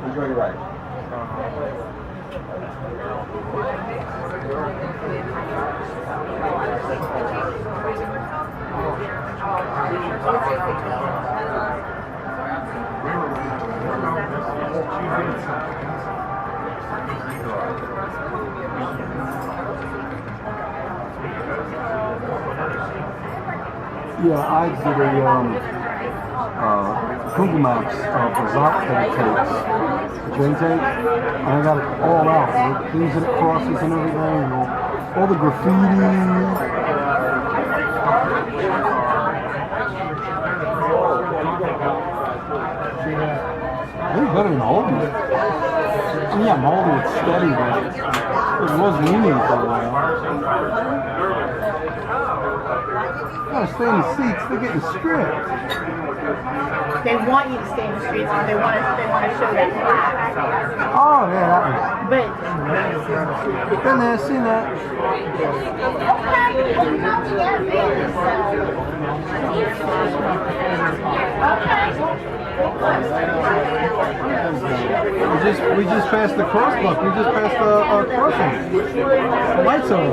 Enjoy your ride. Yeah, I did a Google Maps of the route that it takes, the train takes, and I got it all out, the things that it crosses and everything, and all the graffiti. It's better than Holden. Yeah, Holden was steady, but it was leaning for a while. Gotta stay in the seats, they're getting stripped. They want you to stay in the streets, and they want to show that flag. Oh yeah, that one. But been there, seen that. We just passed the crosswalk. We just passed our crossing. The lights on.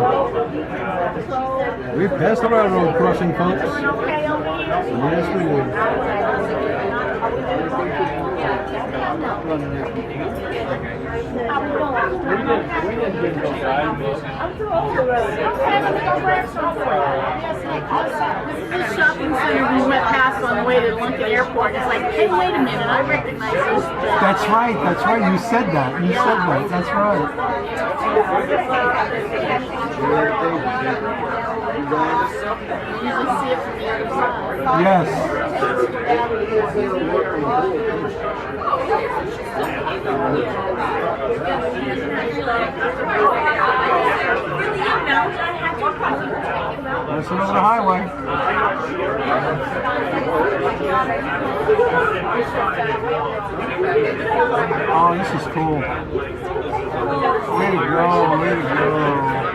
We passed the railroad crossing, folks. Yes, we did. This shopping center we went past on the way to Lincoln Airport. It's like, hey, wait a minute, I recognize this. That's right. That's right. You said that. You said that. That's right. You usually see it from the other side. Yes. Listen over the highway. Oh, this is cool. Way to go, way to go.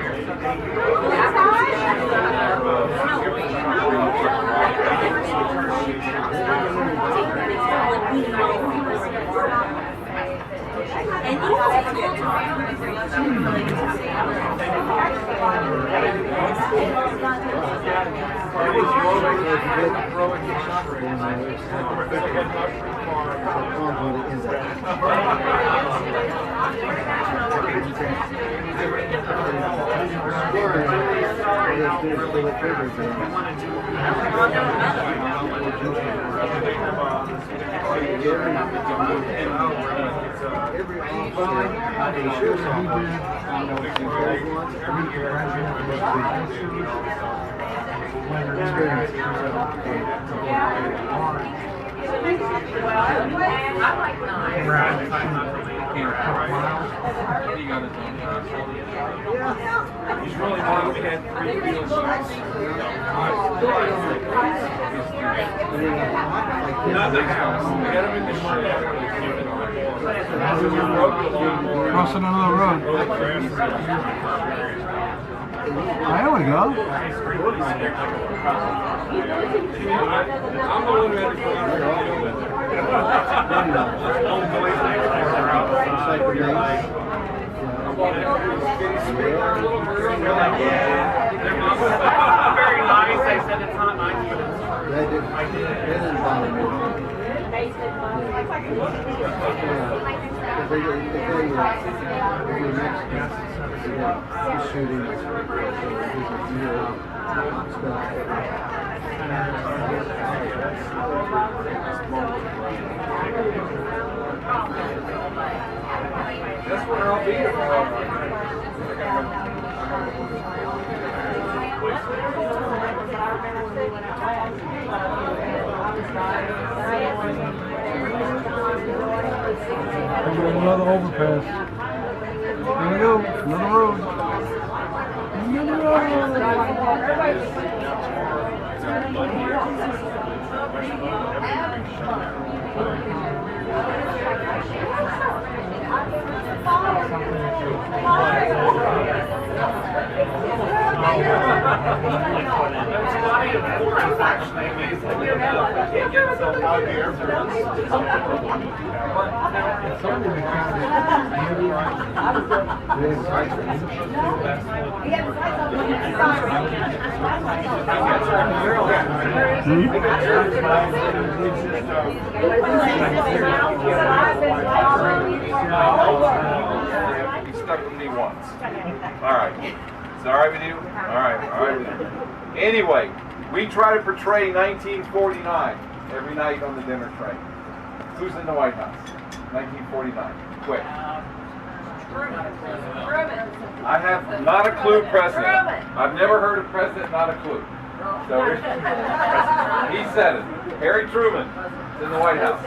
Crossing another road. There we go. Very nice. They said it's not nice, but it's didn't bother me. that's where I'll be tomorrow. Another overpass. Another road. It's not even important, actually. Can't get itself out of the air He stuck with me once. All right. Is that all right with you? All right with you. Anyway, we try to portray 1949 every night on the dinner train. Who's in the White House? 1949. Quick. I have not a clue president. I've never heard of president, not a clue. So he said it. Harry Truman is in the White House.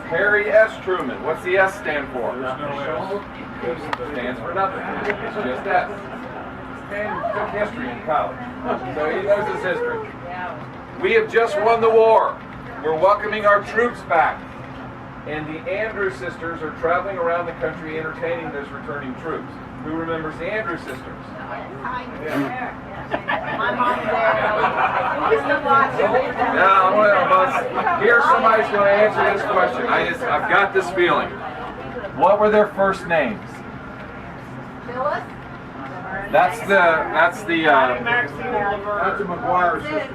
Harry S. Truman. What's the S stand for? Stands for nothing. It's just S. Man took history in college, so he knows his history. We have just won the war. We're welcoming our troops back. And the Andrews sisters are traveling around the country entertaining those returning troops. Who remembers the Andrews sisters? Now, here somebody's going to answer this question. I've got this feeling. What were their first names? That's the McGuire sister.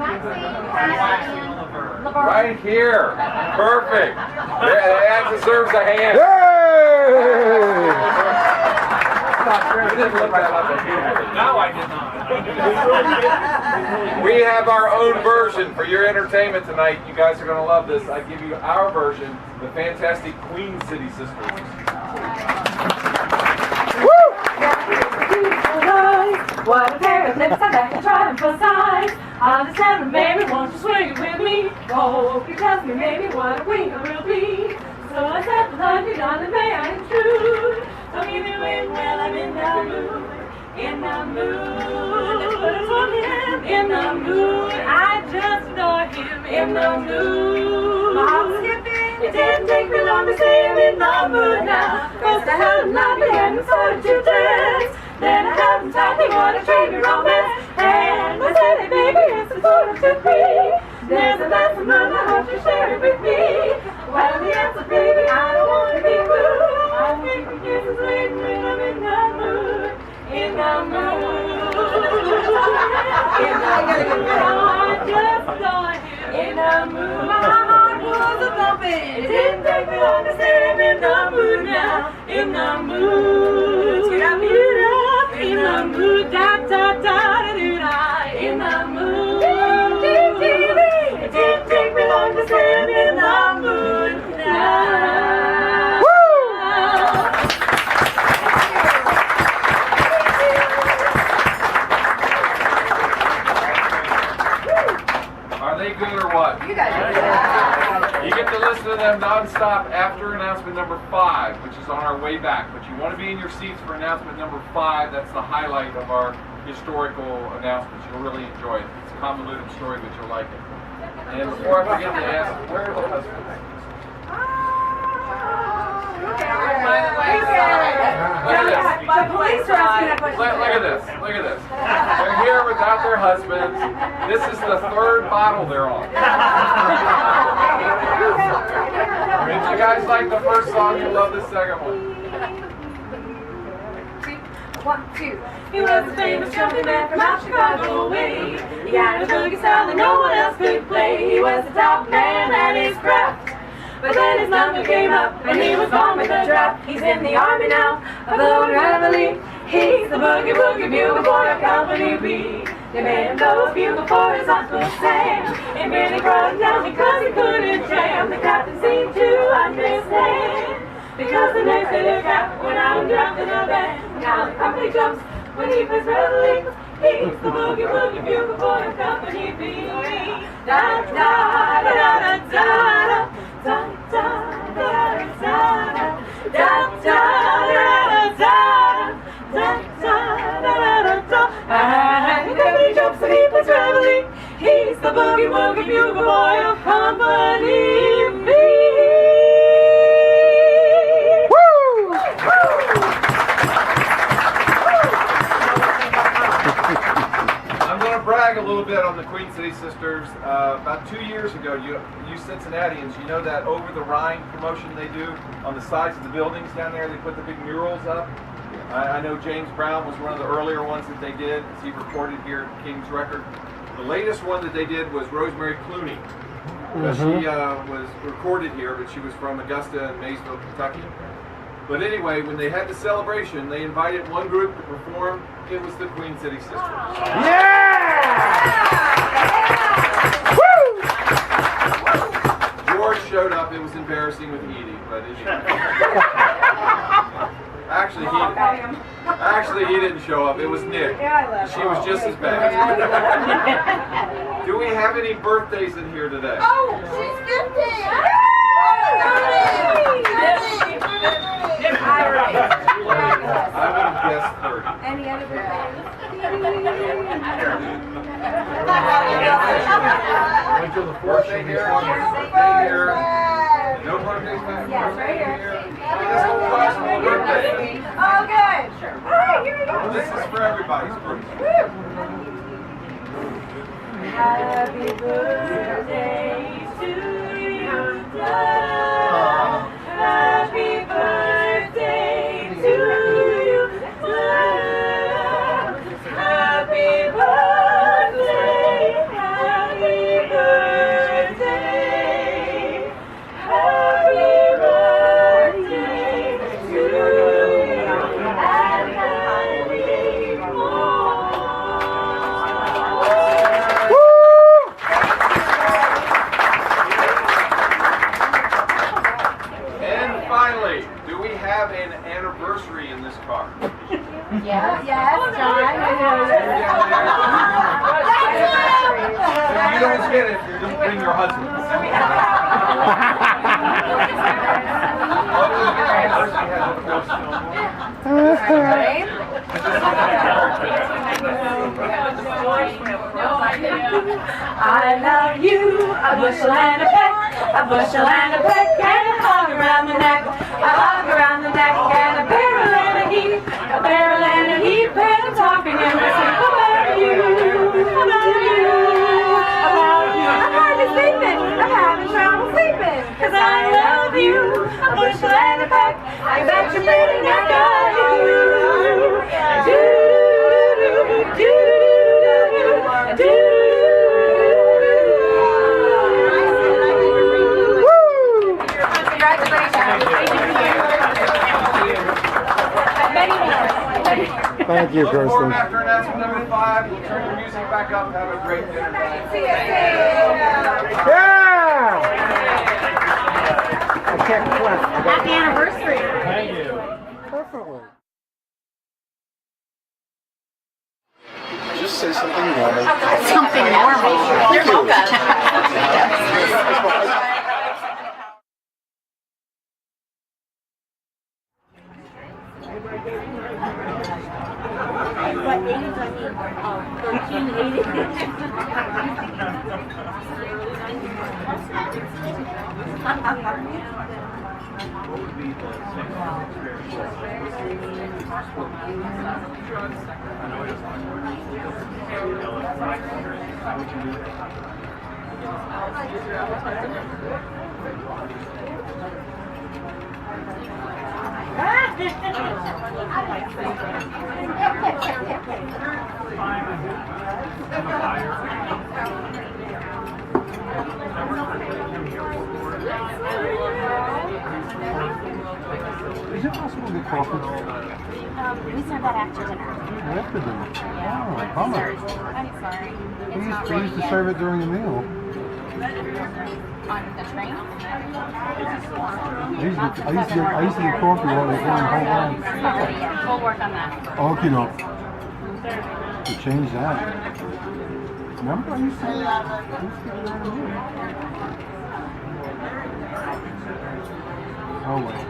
right here. Perfect. That deserves a hand. You didn't look that up. No, I did not. We have our own version for your entertainment tonight. You guys are going to love this. I give you our version, the fantastic Queen City Sisters. What a pair of lips, I bet you try and emphasize. Understand me, baby, won't you swing it with me? Oh, you tell me, maybe, what a queen I will be. So I said, love you, darling, may I intrude? Don't give me wait, well, I'm in the mood. In the mood. In the mood. I just adore him. In the mood. It didn't take me long to say I'm in the mood now. First I had a lovely hand and started to dance. Then I had them taught me what a treat me romance. And I said, hey baby, it's the sort of to be. There's a lesson learned, I hope you share it with me. Well, the answer, baby, I don't want to be rude. I think the kiss is waiting when I'm in the mood. In the mood. In the mood. I just adore him. In the mood. My heart was a bumping. It didn't take me long to say I'm in the mood now. In the mood. In the mood, da da da da da. In the mood. It didn't take me long to say I'm in the mood now. Are they good or what? You guys are You get to listen to them non-stop after announcement number 5, which is on our way back. But you want to be in your seats for announcement number 5. That's the highlight of our historical announcements. You'll really enjoy it. It's a convoluted story, but you'll like it. And before I forget to ask, where are the husbands? Look at this. Look at this. They're here without their husbands. This is the 3rd bottle they're on. If you guys like the first song, you'll love the second one. 1, 2. He was a famous jumping man from out Chicago way. He had a boogie style that no one else could play. He was the top man at his craft. But then his number came up and he was gone with the draft. He's in the army now, of the Lone Reveille. He's the boogie woogie bugle boy of Company B. They made him those bugle for his Uncle Sam. It really brought him down because he couldn't jam. The captain seemed to understand, because the next day the captain went out and dropped in a band. Now the company jumps when he plays Reveille. He's the boogie woogie bugle boy of Company B. Da da da da da da. Da da da da da da da da da da da. boogie woogie bugle boy accompany me. I'm going to brag a little bit on the Queen City Sisters. About 2 years ago, you Cincinnatians, you know that Over the Rhine promotion they do on the sides of the buildings down there? They put the big murals up. I know James Brown was one of the earlier ones that they did, as he recorded here at King's Record. The latest one that they did was Rosemary Clooney. She was recorded here, but she was from Augusta and Maysville, Kentucky. But anyway, when they had the celebration, they invited one group to perform. It was the Queen City Sisters. George showed up. It was embarrassing with Edie, but anyway. Actually, he didn't show up. It was Nick. She was just as bad. Do we have any birthdays in here today? Oh, she's 50! I would have guessed 30. Any other birthdays? Wait till the Birthday here. Birthday here. No birthdays back. Yes, right here. This whole class will birthday. Oh, good. Sure. All right, here we go. This is for everybody's birthday. Happy birthday to you. Happy birthday to you. Happy birthday. Happy birthday. Happy birthday to you. And many more. And finally, do we have an anniversary in this car? Yes, John. You don't get it if you don't bring your husband. I love you, a bushel and a peck, a bushel and a peck, and a hug around the neck, a hug around the neck, and a barrel and a heap, a barrel and a heap, and I'm talking in my sleep about you, about you, about you. I'm hardly sleeping, I'm having trouble sleeping, 'cause I love you, a bushel and a peck, I bet you're betting I got you. Thank you, Perform Kirsten. after announcement number 5. We'll turn the music back up. Have a great dinner. Yeah! I can't clap. Happy anniversary. Perfectly. Just say something normal. Something normal. You're welcome. What age? I mean, 13, Is it possible to get coffee? We serve that after dinner. After dinner. Yeah. Oh, bummer. I'm sorry. We It's not used ready to yet. serve it during the meal. On the train? I used to get coffee while we were going the whole time. It's not ready yet. We'll work on that. Okay, no. To change that. Remember I used to get it during the meal. Oh, well.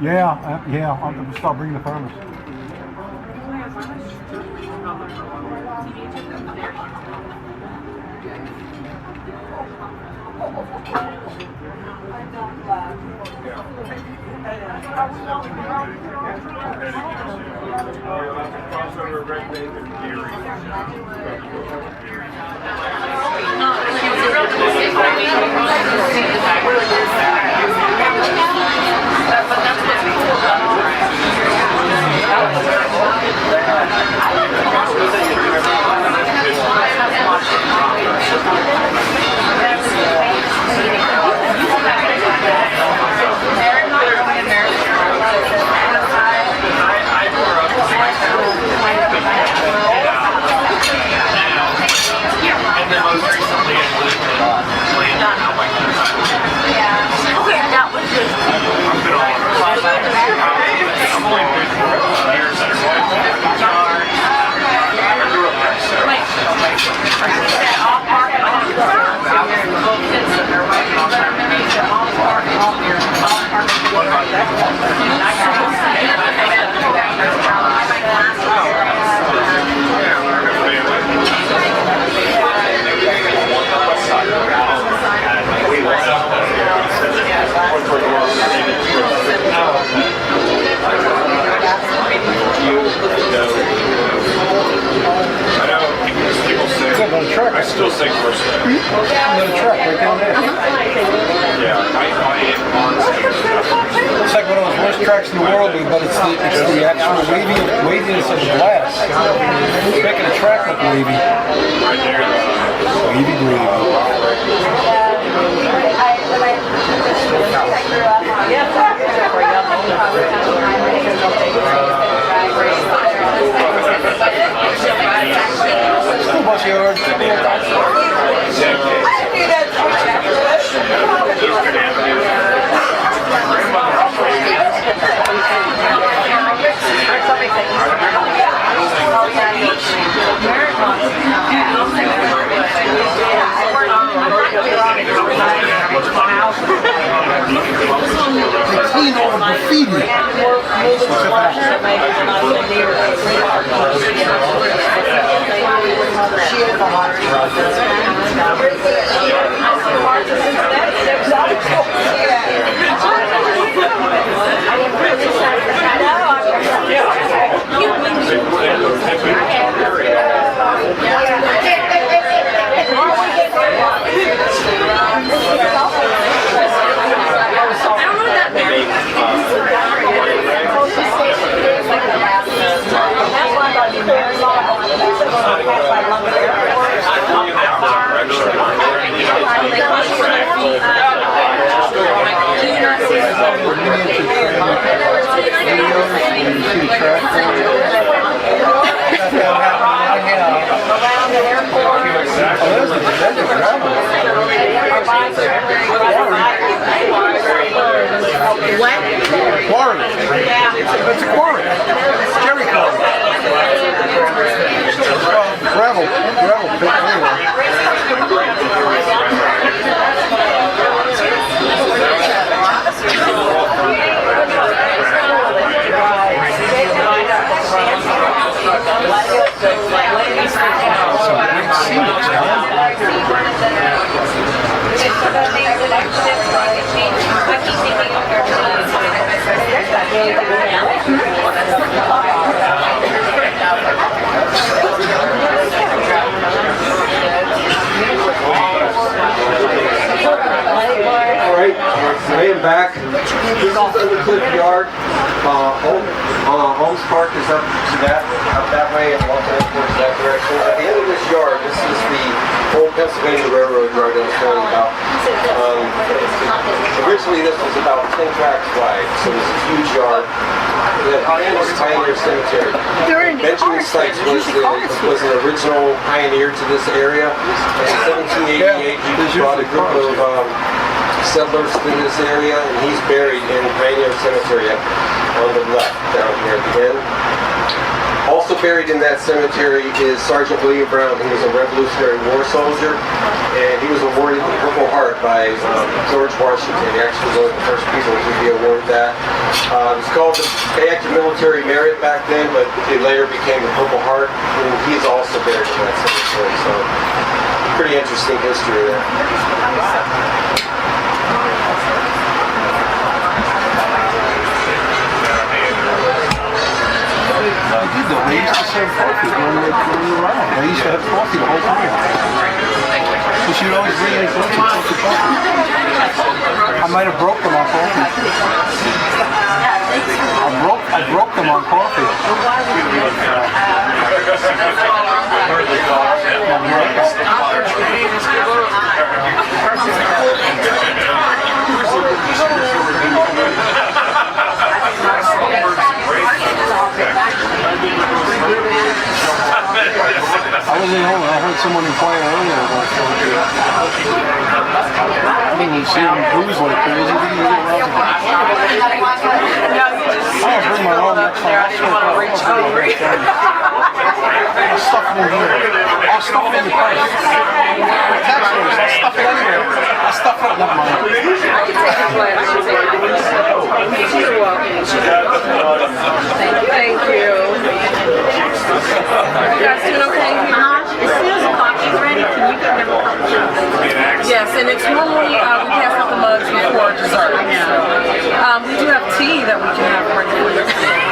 Yeah, I'm going to start bringing the thermos. I still say first thing. Another truck right down there. Yeah, it's like one of those worst tracks in the world, but it's the actual waviness of the glass. It's making the track look wavy. Wavy gravy. Still bunch of yards. Clean all the graffiti. What? Quarry. It's a quarry. Jerry quarry. Gravel pit anyway. Alright, I am back. This is Undercliff Yard. Holmes Park is up that way, and Walton Airport is that direction. At the end of this yard, this is the old Pennsylvania Railroad yard I was telling you about. Originally this was about 10 tracks wide, so it was a huge yard. The Pioneer Cemetery. Benjamin Sykes was an original pioneer to this area. In 1788, he brought a group of settlers to this area, and he's buried in Pioneer Cemetery on the left, down here at the end. Also buried in that cemetery is Sergeant William Brown. He was a Revolutionary War soldier, and he was awarded the Purple Heart by George Washington. He actually was one of the first people to be awarded that. It was called the Act of Military Merit back then, but it later became the Purple Heart, and he's also buried in that cemetery. So, pretty interesting history there. serve coffee when we were around. I used to have coffee the whole time. So she'd always bring in coffee. I might have broke them on coffee. I broke them on coffee. I wasn't home. I heard someone inquire earlier about something. I didn't see him booze like crazy. I'll bring my own next time. I'll stuff it in here. I'll stuff it in the purse. Tax notice. I'll stuff it anywhere. I'll stuff it. Never mind. Thank you. You guys doing okay? As soon as the coffee's ready, can you give them a cup of tea? Yes, and it's normally we pass out the mugs before dessert. We do have tea that we can have right here.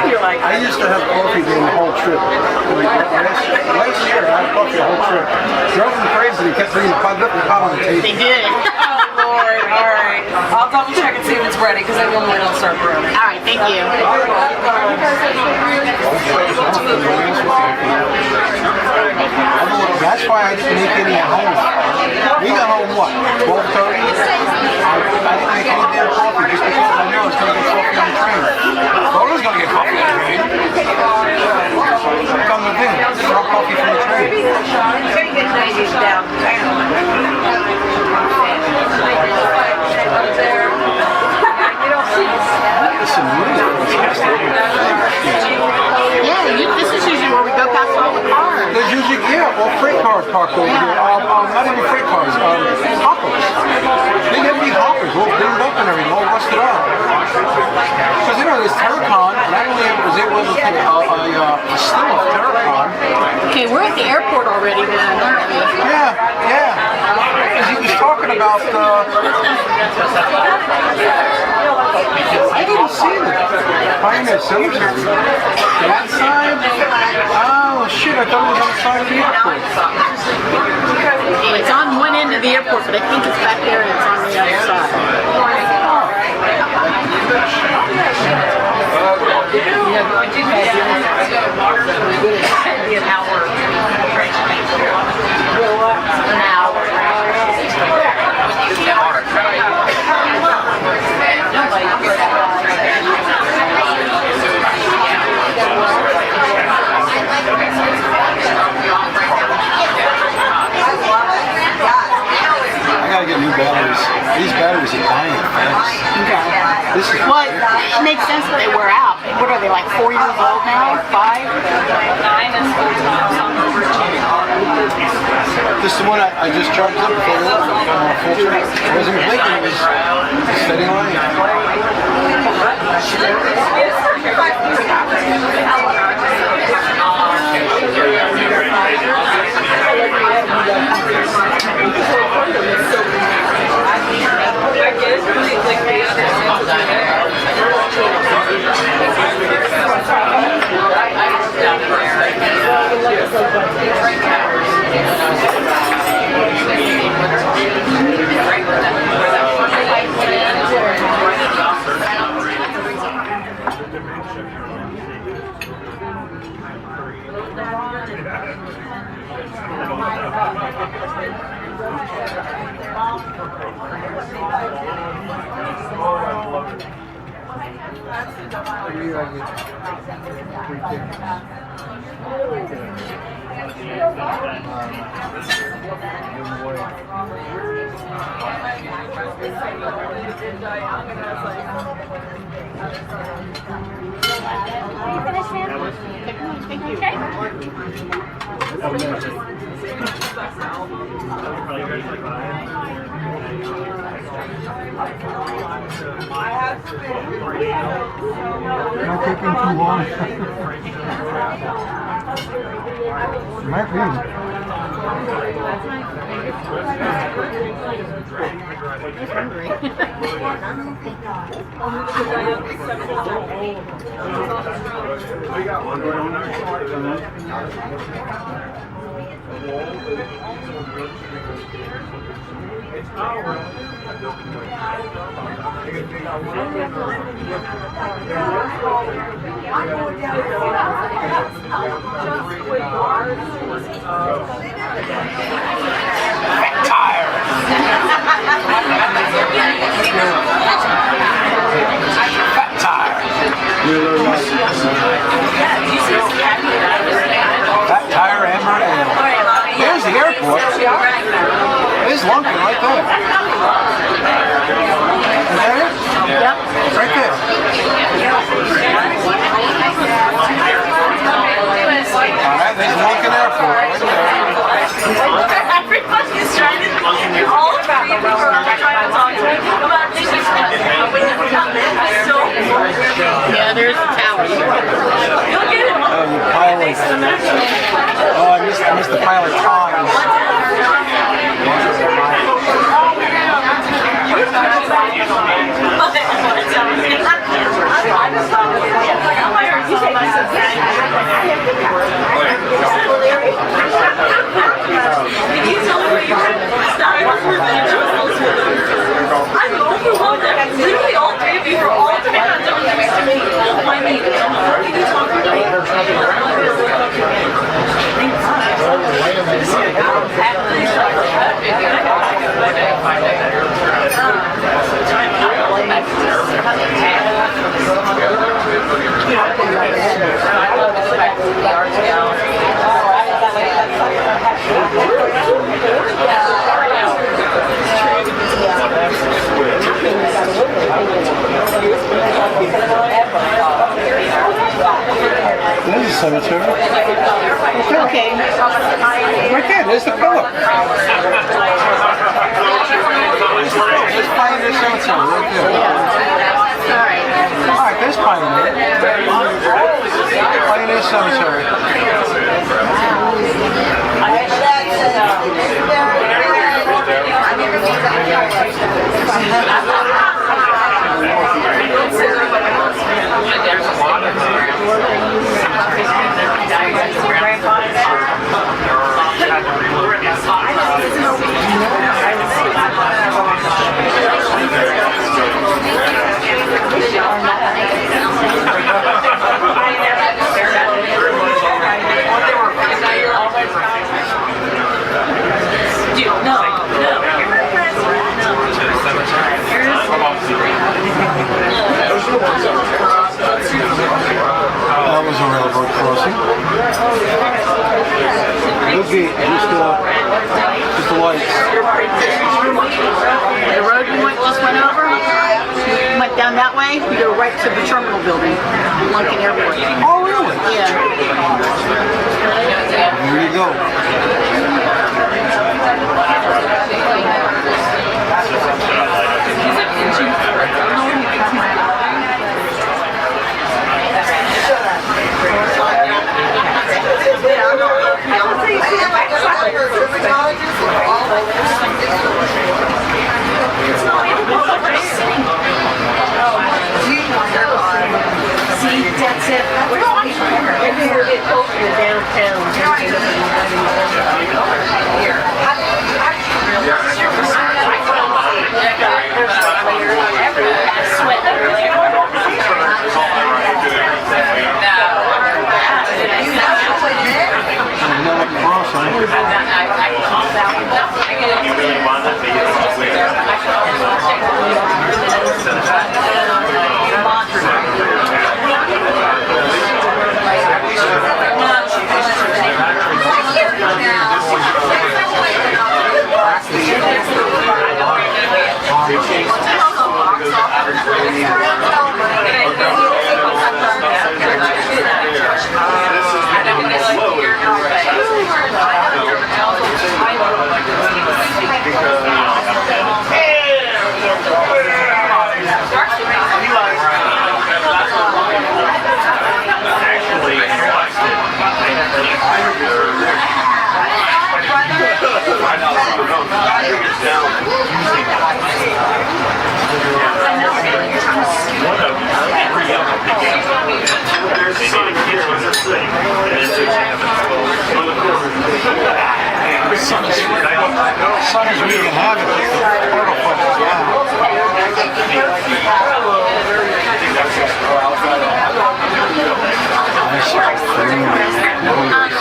You're like, I used to have coffee during the whole trip. Last year I had coffee the whole trip. Drove them crazy. They kept bringing the pot on the table. They did. oh Lord, all right. I'll double check and see if it's ready because I normally don't serve room. All right, thank you. That's why I didn't make any at home. We got home what? 12:30? I didn't make any damn coffee just because I knew I was going to get coffee on the train. I was going to get coffee on the train. Come within. Drop coffee from the train. Listen, This is usually where we go past all the cars. there's usually, well, freight cars parked over here. Not even freight cars, hoppers. Big empty hoppers, all dinged up and everything, all rusted out. Because, there's Terracon, and I only was able to take a still of Terracon. Okay, we're at the airport already then, aren't we? Yeah. Because he was talking about, I didn't see the Pioneer Cemetery. That side? Oh, shit, I thought it was on the side of the airport. It's on one end of the airport, but I think it's back there and it's on the other side. I gotta get new batteries. These batteries are dying fast. Okay. This is Well, it makes sense that they wear out. What are they, like 4 years old now? 5? 9 is This is the one I just charged up before I left on a full trip. It wasn't blinking, it was a steady line. Thank you. Not taking too long. Might be. Fat tire, Amber Ale. There's the airport. There's Lunkin right there. Is that it? Yep. Right there. Alright, there's Lunkin Airport right there. Everybody's trying to, all three of them are trying to talk to me about this. Yeah, there's the tower. You'll get it. Oh, the pilot. Oh, I missed the pilot times. I'm overwhelmed that literally all three of you were all demand on next to me. My name. How can you talk to me? There's a cemetery. Okay. Right there, there's the pillar. There's Pioneer Cemetery right there. Alright, there's Pioneer. Pioneer Cemetery. That was a railroad crossing. No gate, just the lights. The road you just went over, you went down that way, you go right to the terminal building, Lunkin Airport. Oh, really? Yeah. There you go. Sun is we can have it.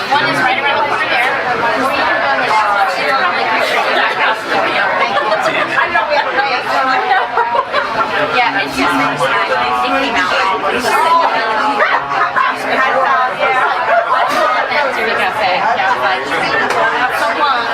One is right around the corner there. Yeah, it's just it came out. Cafe. Yeah, like have some lunch.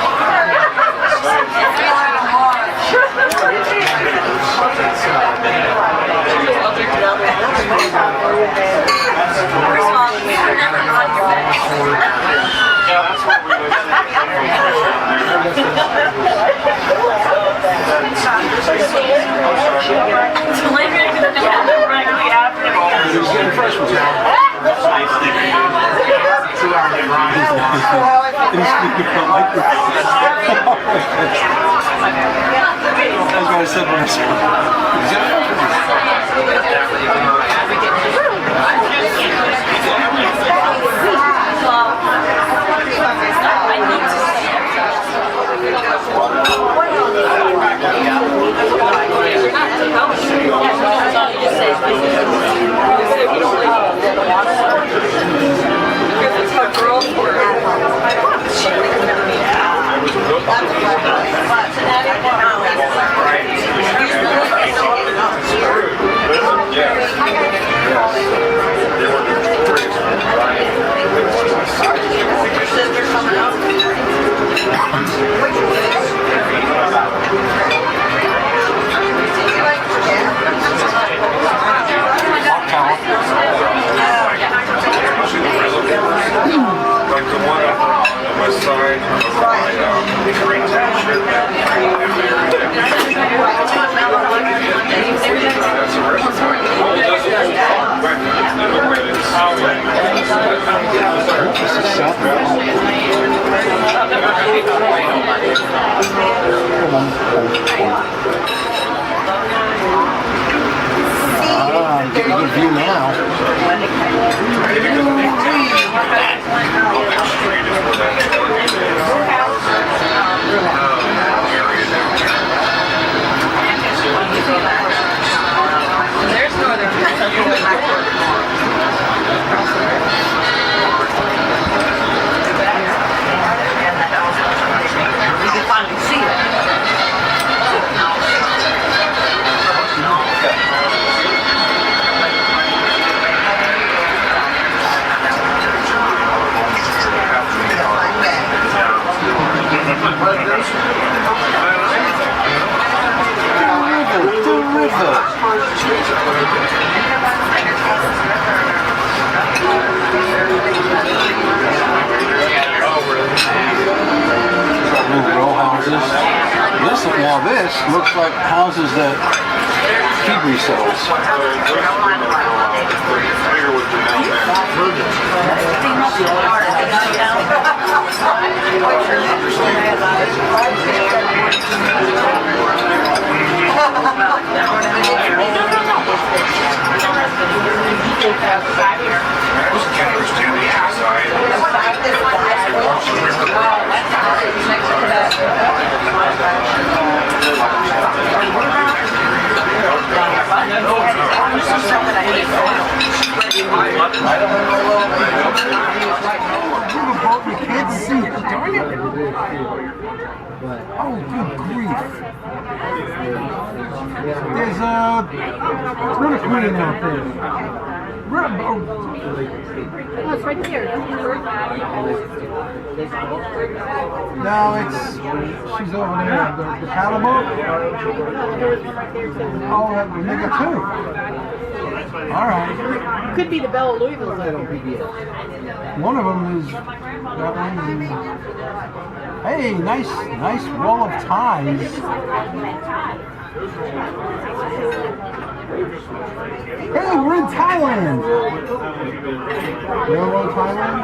That's what I said when I said Like the one on the west side of the Green Township. That's a restaurant. I'm getting a good view now. There's no other you can finally see it. The river. Little row houses. This looks like houses that Hebrew sells. You can't see it, darn it! Oh, good grief! There's a river queen out there. Oh, it's right there. No, she's over there. The paddle boat? There was one right there too. Oh, they got two. All right. Could be the Belle of Louisville. One of them is that one. Hey, nice wall of ties. Hey, we're in Thailand. You're in Thailand?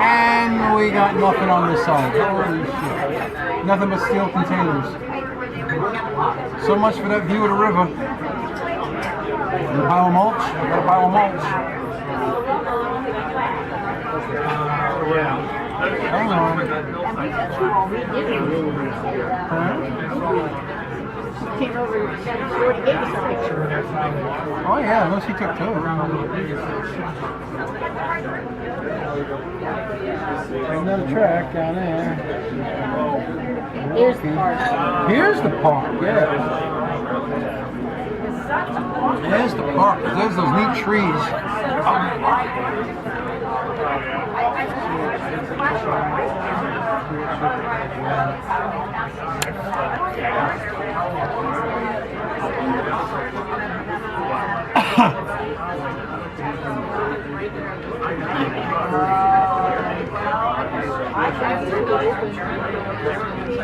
And we got nothing on this side. Holy shit. Nothing but steel containers. So much for that view of the river. Got a pile of mulch? Got a pile of mulch. Hang on. Came over and she already gave us a picture. Oh yeah, unless he took two. Another track down there. Here's the park. Here's the park, yeah. There's the park. There's those neat trees.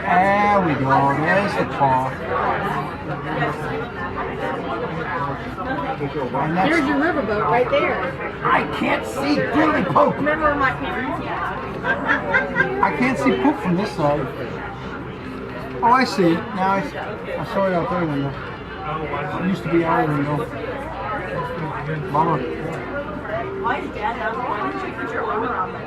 There we go. There's the park. Here's your riverboat right there. I can't see really poop. Remember where my parents? I can't see poop from this side. Oh, I see it. Now I saw it out there window. It used to be our window. Bummer. Why is Dad out? Why don't you put your armor on there?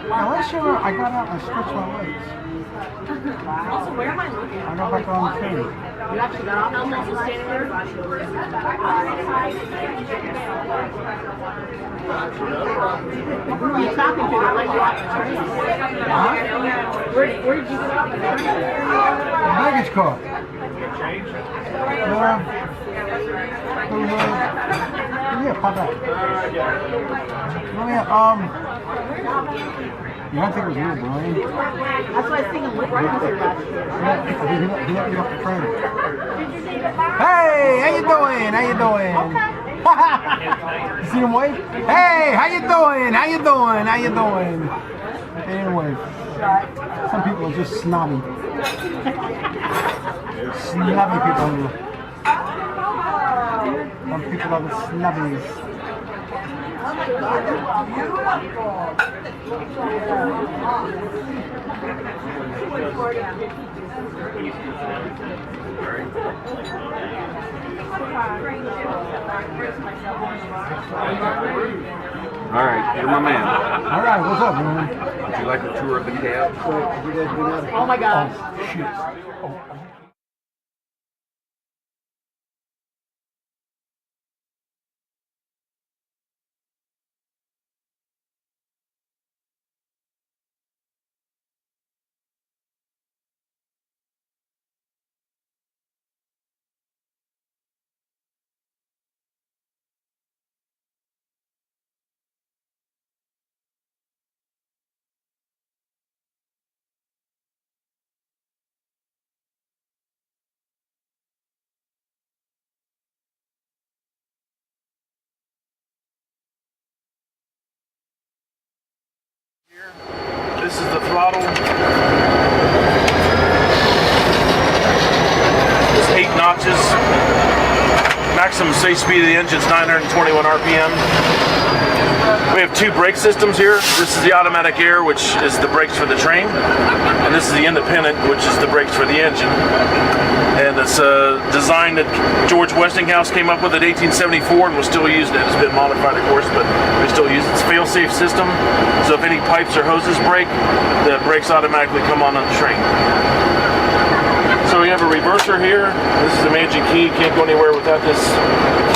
Now last year I got out and I stretched my legs. Also, where am I looking? I got back on the train. You actually got off. I'm also standing there. Who are you talking to? Like, where did you get off? Baggage car. Yeah, pop out. Oh yeah, you don't think it was you, Brian? That's why I was thinking, what right was your last year? He let me off the train. Hey, how you doing? How you doing? You see him wave? Hey, how you doing? How you doing? How you doing? Anyway, some people are just snobby. Snobby people. Some people are the snobbies. All right, you're my man. All right, what's up, man? Would you like a tour of the cab? Oh my gosh. Oh, shit. Oh. This is the throttle. It's 8 notches. Maximum safe speed of the engine is 921 RPM. We have 2 brake systems here. This is the automatic air, which is the brakes for the train. And this is the independent, which is the brakes for the engine. And it's a design that George Westinghouse came up with in 1874 and we're still using it. It's been modified, of course, but we still use it. It's a fail-safe system. So if any pipes or hoses break, the brakes automatically come on the train. So we have a reverser here. This is the magic key. Can't go anywhere without this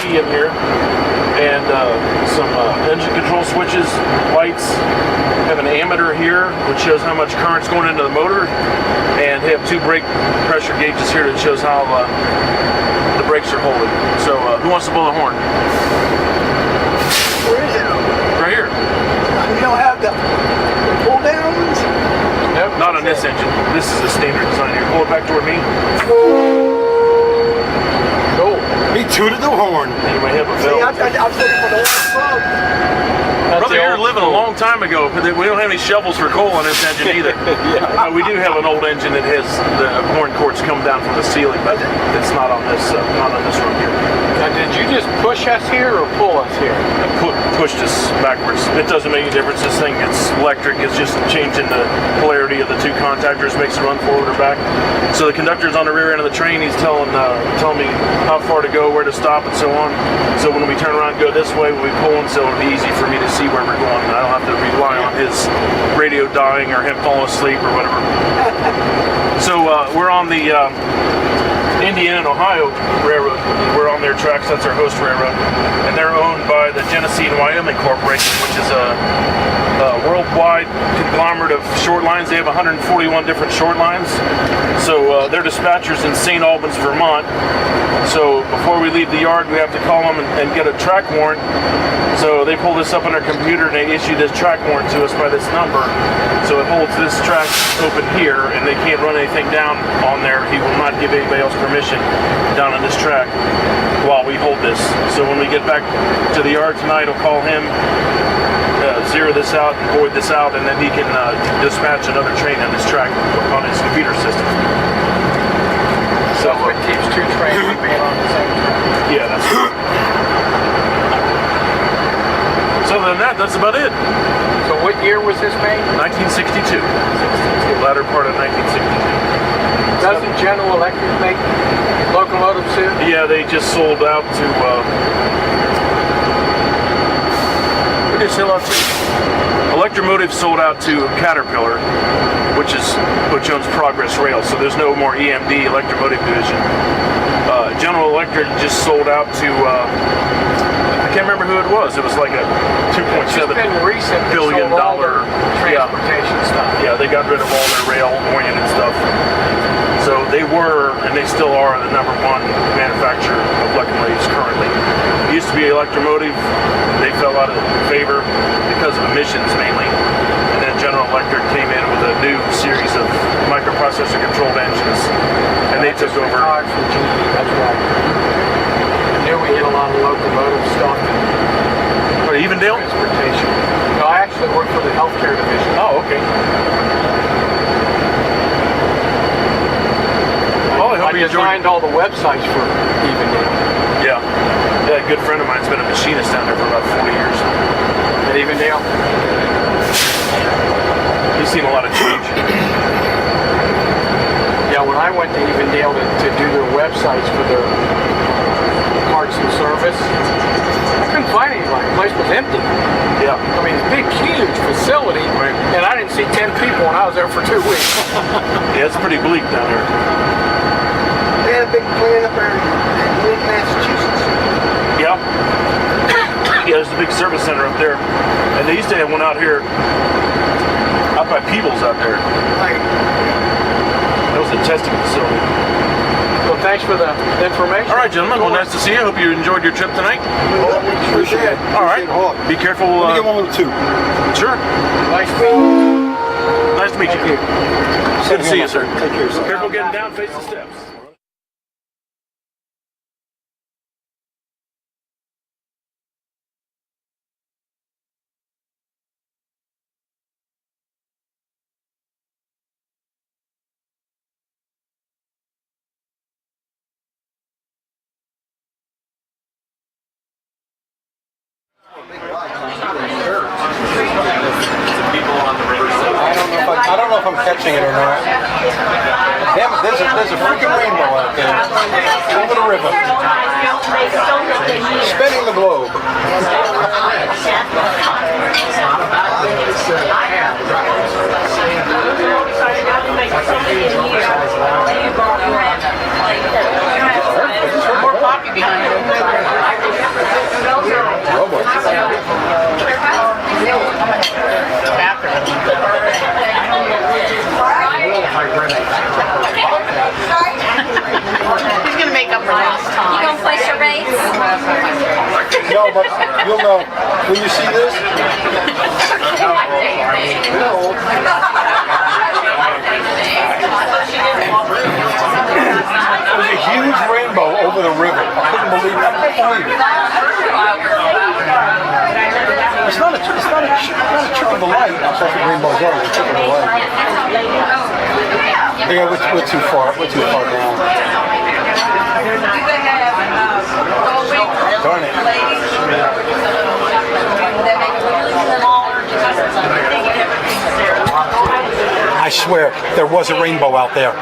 key in here. And some engine control switches, lights. Have an ammeter here, which shows how much current's going into the motor. And they have 2 brake pressure gauges here that shows how the brakes are holding. So who wants to blow the horn? Where is it? Right here. You don't have the pull downs? Nope, not on this engine. This is the standard design here. Pull it back toward me. Cool. He tooted the horn. You may have a See, bell. I'm looking for the old Brother here living a long time ago. We don't have any shovels for coal on this engine either. We do have an old engine that has the horn cords come down from the ceiling, but it's not on this one here. Now, did you just push us here or pull us here? Pushed us backwards. It doesn't make any difference. This thing, it's electric. It's just changing the polarity of the 2 contactors, makes it run forward or back. So the conductor's on the rear end of the train. He's telling me how far to go go, where to stop, and so on. So when we turn around and go this way, we'll be pulling, so it'll be easy for me to see where we're going. I don't have to rely on his radio dying or him falling asleep or whatever. So we're on the Indiana and Ohio Railroad. We're on their tracks. That's our host railroad, and they're owned by the Genesee and Wyoming Corporation, which is a worldwide conglomerate of short lines. They have 141 different short lines. So they're dispatchers in St. Albans, Vermont. So before we leave the yard, we have to call them and get a track warrant. So they pull this up on their computer and they issue this track warrant to us by this number. So it holds this track open here, and they can't run anything down on there. He will not give anybody else permission down on this track while we hold this. So when we get back to the yard tonight, I'll call him, zero this out, and void this out, and then he can dispatch another train on this track on his computer system. So it keeps two trains from being on the same track. Yeah, that's right. So other than that, that's about it. So what year was this made? 1962. The latter part of 1962. Doesn't General Electric make locomotives here? Yeah, they just sold out to, who did they sell out to? Electromotive sold out to Caterpillar, which owns Progress Rail, so there's no more EMD, Electromotive Division. General Electric just sold out to, I can't remember who it was. It was like a $2.7 billion transportation stuff. Yeah, they got rid of all their rail-oriented stuff. So they were, and they still are, the #1 manufacturer of locomotives currently. It used to be Electromotive. They fell out of favor because of emissions mainly. And then General Electric came in with a new series of microprocessor-controlled engines, and they took over. That's right. I knew we did a lot of locomotive stuff. What, Evendale? Transportation. No, I actually work for the healthcare division. Oh, okay. Well, I hope you designed all the websites for Evendale. Yeah. Yeah, a good friend of mine's been a machinist down there for about 40 years. At Evendale? He's seen a lot of change. Yeah, when I went to Evendale to do their websites for their parts and service, I couldn't find anybody. The place was empty. Yeah. I mean, it's a big, huge facility, right. And I didn't see 10 people when I was there for 2 weeks. Yeah, it's pretty bleak down there. They had a big plant up there in Massachusetts. Yeah. Yeah, there's a big service center up there. And they used to have one out here, up by Peebles out there. Right. That was a testing facility. Well, thanks for the information. All right, gentlemen. Well, nice to see you. Hope you enjoyed your trip tonight. Appreciate it. All right. Be careful. Let me get one with two. Sure. Nice to meet you. Nice to meet you. Good to see you, sir. Take care, sir. Careful getting down, face the steps. I don't know if I'm catching it or not. Damn it, there's a freaking rainbow out there. Over the river. Spinning the globe. More coffee behind it. He's gonna make up for lost time. You gonna play charades? No, but you'll know. When you see this? There's a huge rainbow over the river. I couldn't believe it. I can't believe it. It's not a trick of the light. That's what the rainbows are. It's a trick of the light. Yeah, we're too far. We're too far down. Darn it. I swear, there was a rainbow out there.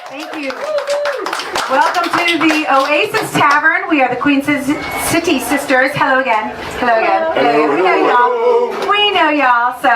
Thank you. Welcome to the Oasis Tavern. We are the Queen City Sisters. Hello again. Hello again. Hello. We know y'all. We know y'all. So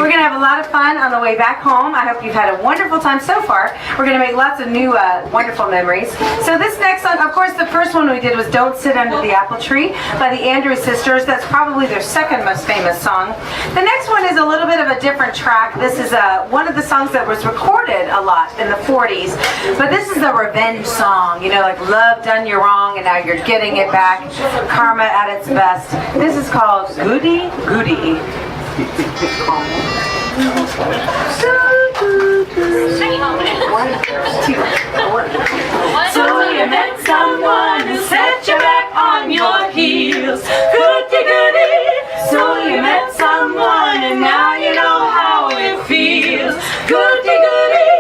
we're going to have a lot of fun on the way back home. I hope you've had a wonderful time so far. We're going to make lots of new wonderful memories. So this next song, of course, the first one we did was Don't Sit Under the Apple Tree by the Andrews Sisters. That's probably their second most famous song. The next one is a little bit of a different track. This is one of the songs that was recorded a lot in the 40s. But this is a revenge song, you know, like love done you wrong and now you're getting it back. Karma at its best. This is called Goody Goody. So you met someone who set you back on your heels. Goody goody. So you met someone and now you know how it feels. Goody goody.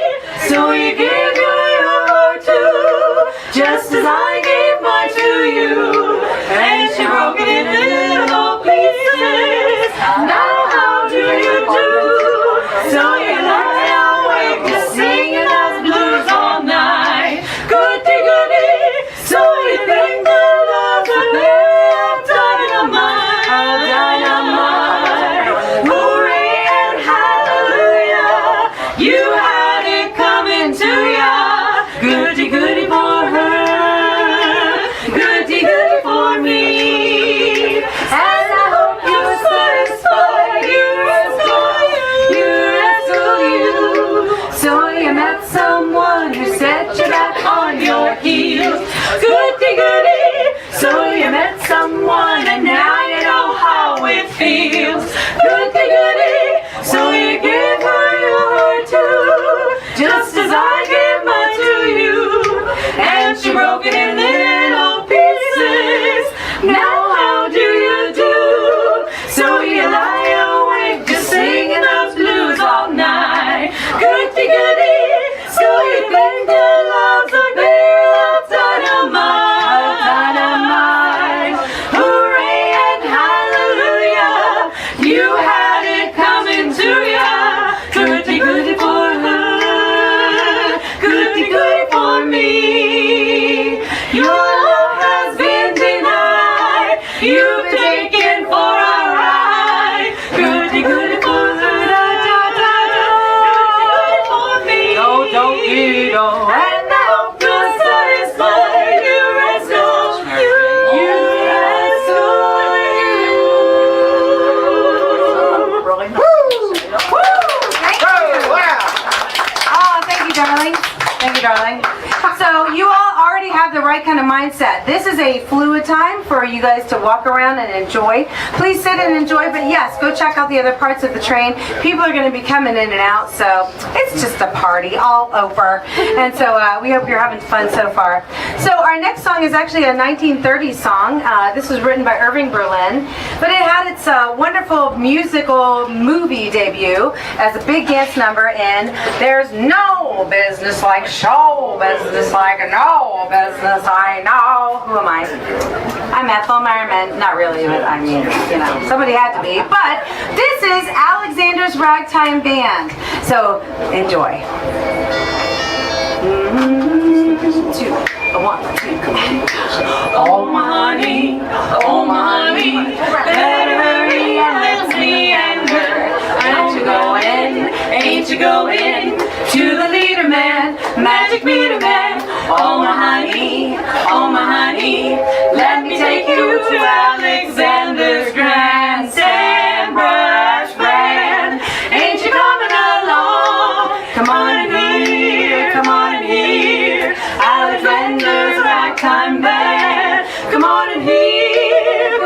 So you gave your heart to, just as I gave mine to you. And she broke it in little pieces. Now how do you do? So you lie awake just singing those blues all night. Goody goody. So you think that love's a bit of dynamite. Dynamite. Hooray and hallelujah. You had it coming to ya. Goody goody for her. Goody goody for me. And I hope you're satisfied. You rascal you. So you met someone who set you back on your heels. Goody goody. So you met someone and now you know how it feels. Goody goody. So you gave her your heart too, just as I gave mine to you. And she broke it in little pieces. Now how do you do? So you lie awake just singing those blues all night. Goody goody. So you think that love's a bit of dynamite. Dynamite. Hooray and hallelujah. You had it coming to ya. Goody goody for her. Goody goody for me. Your love has been denied. You've taken for a ride. Goody goody for her. Goody goody for me. Don't you know? And I hope you're satisfied. You rascal. You rascal. Thank you, darling. Thank you, darling. So you all already have the right kind of mindset. This is a fluid time for you guys to walk around and enjoy. Please sit and enjoy, but yes, go check out the other parts of the train. People are going to be coming in and out, so it's just a party all over. And so we hope you're having fun so far. So our next song is actually a 1930s song. This was written by Irving Berlin, but it had its wonderful musical movie debut as a big dance number in There's No Business Like Show Business Like No Business I Know. Who am I? I'm Ethel Merriman. Not really, but I mean, you know, somebody had to be. But this is Alexander's Ragtime Band. So enjoy. 1, 2, come on. Oh my honey, better hurry and let's meander. Ain't you going to the leader man, magic meter man? Oh my honey, let me take you to Alexander's grandstand brass band. Ain't you coming along? Come on in here, Alexander's ragtime band. Come on in here,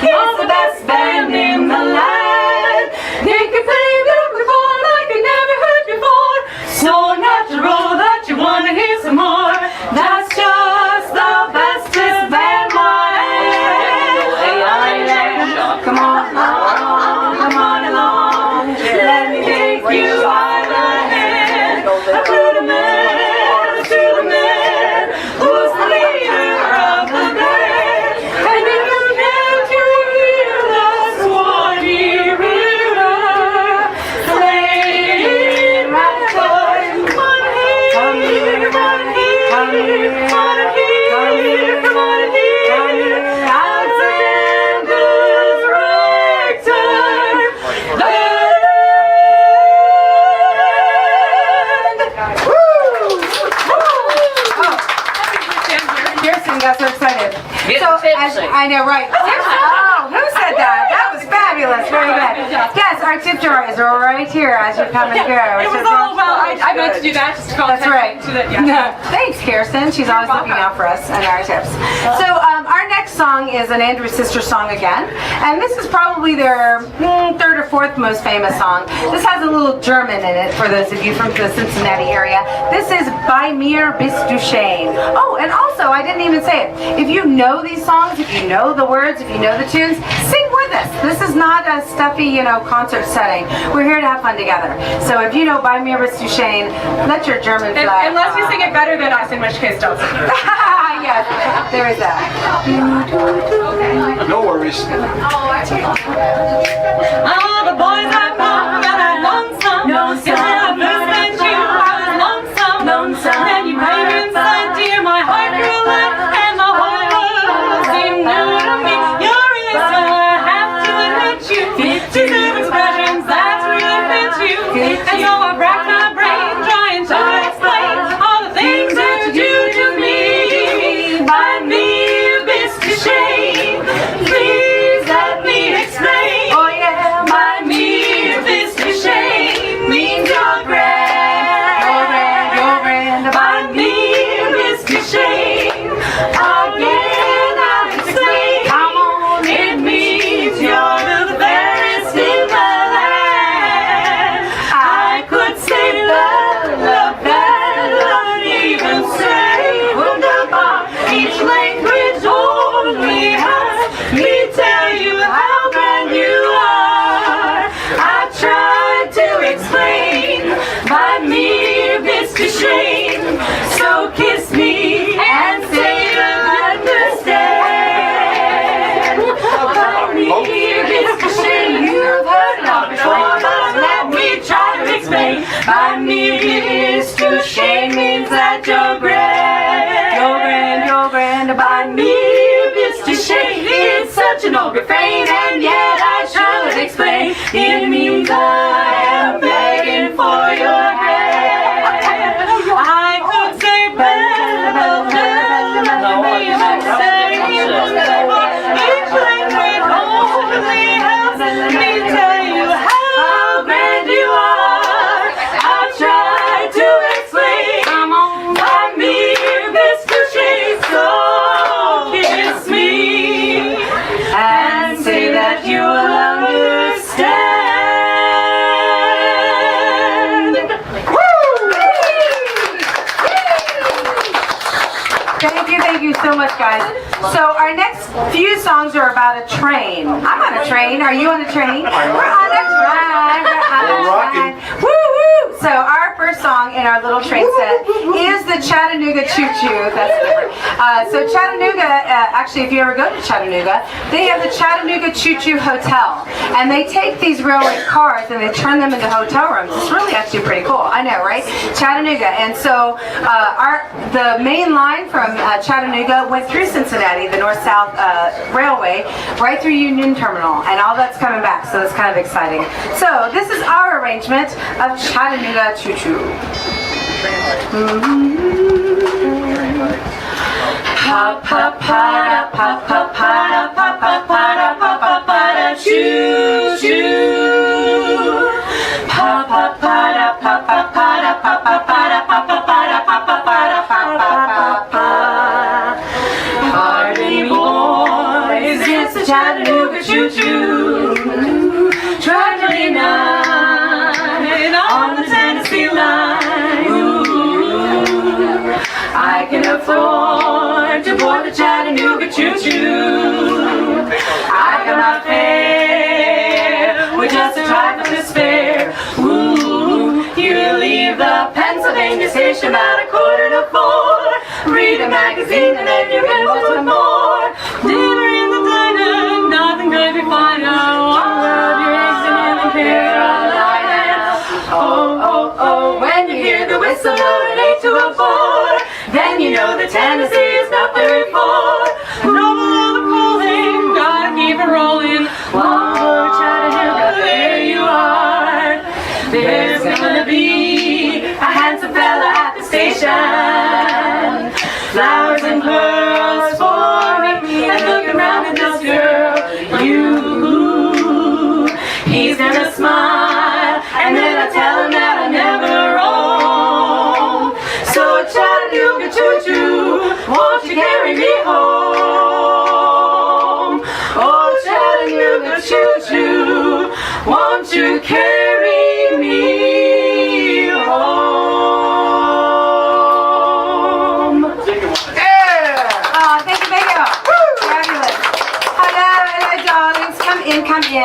it's the best band in the land. They can play beautiful like you never heard before. So natural that you wanna hear some more. That's just the bestest band my tipsy. I know, right? Oh, who said that? That was fabulous. Very good. Yes, our tip jar is right here as you come and go. It was all about, I meant to do that just to call That's right. attention to the, yeah. Thanks, Kirsten. She's always looking out for us and our tips. So our next song is an Andrew Sister song again, and this is probably their third or fourth most famous song. This has a little German in it for those of you from the Cincinnati area. This is Bei mir bist du schön. Oh, and also, I didn't even say it. If you know these songs, if you know the words, if you know the tunes, sing with us. This is not a stuffy, concert setting. We're here to have fun together. So if you know Bei mir bist du schön, let your German fly. Unless you sing it better than us, in which case don't sing it. Yes, there is that. No worries. Oh, the boys I know that I'm lonesome. Yes, I've listened to you, I was lonesome. Then you came inside, dear, my heart grew light, and the whole world seemed new to me. You're really so I have to admit you. To new expressions, that's really fit you. And so I racked my brain trying to explain all the things that you do to me. Bei mir bist du schön. Please let me explain. Oh yeah, Bei mir bist du schön means you're grand. you're grand. Bei mir bist du schön. Again I'll explain. Come on, It means you're the best in the land. I could say love, even say wunderbar. Each language only has me tell you how grand you are. I tried to explain Bei mir bist du schön. So kiss me and say you understand. Bei mir bist du schön. You've heard it all before, but let me try to explain. Bei mir bist du schön means that you're grand. you're grand. Bei mir bist du schön. It's such an old refrain, and yet I should explain. It means I am begging for your hand. I could say better, even say more. Each language only helps me tell you how grand you are. I tried to explain. Bei mir bist du schön, so kiss me and say that you will understand. Thank you so much, guys. So our next few songs are about a train. I'm on a train. Are you on a train? We're on a train. We're rocking. Woo woo! So our first song in our little train set is the Chattanooga Choo Choo. That's different. So Chattanooga, actually, if you ever go to Chattanooga, they have the Chattanooga Choo Choo Hotel, and they take these railway cars and they turn them into hotel rooms. It's really actually pretty cool. I know, right? Chattanooga, and so the main line from Chattanooga went through Cincinnati, the north-south railway, right through Union Terminal, and all that's coming back. So it's kind of exciting. So this is our arrangement of Chattanooga Choo Choo. Pa pa pa pa pa pa pa pa pa pa pa pa choo choo. Pa pa pa pa pa pa pa pa pa pa pa pa pa pa pa. Hardy boys, it's the Chattanooga Choo Choo. Tragedy night on the Tennessee line. Ooh, I can afford to board the Chattanooga Choo Choo. I got my fare with just a trifle to spare. Ooh, you leave the Pennsylvania station about 3:45. Read a magazine and then you're in for more. Dinner in the diner, nothing could be finer. One word, your eggs in New Carolina. Oh, oh, oh, when you hear the whistle at 8204, then you know that Tennessee is not very far. Roll the calling, gotta keep it rolling. One more Chattanooga, there you are. There's gonna be a handsome fella at the station. Flowers and pearls for me, and look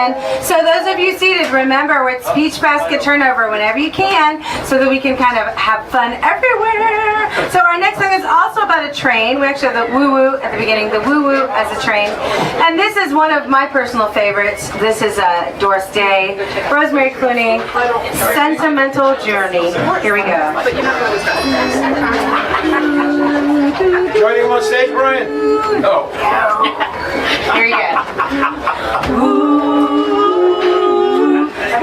again. So those of you seated, remember it's speech basket turnover whenever you can, so that we can kind of have fun everywhere. So our next song is also about a train. We actually have the woo-woo at the beginning, the woo-woo as a train. And this is one of my personal favorites. This is Doris Day, Rosemary Clooney, Sentimental Journey. Here we go. Joining him on stage, Brian? No. Here you go. Ooh,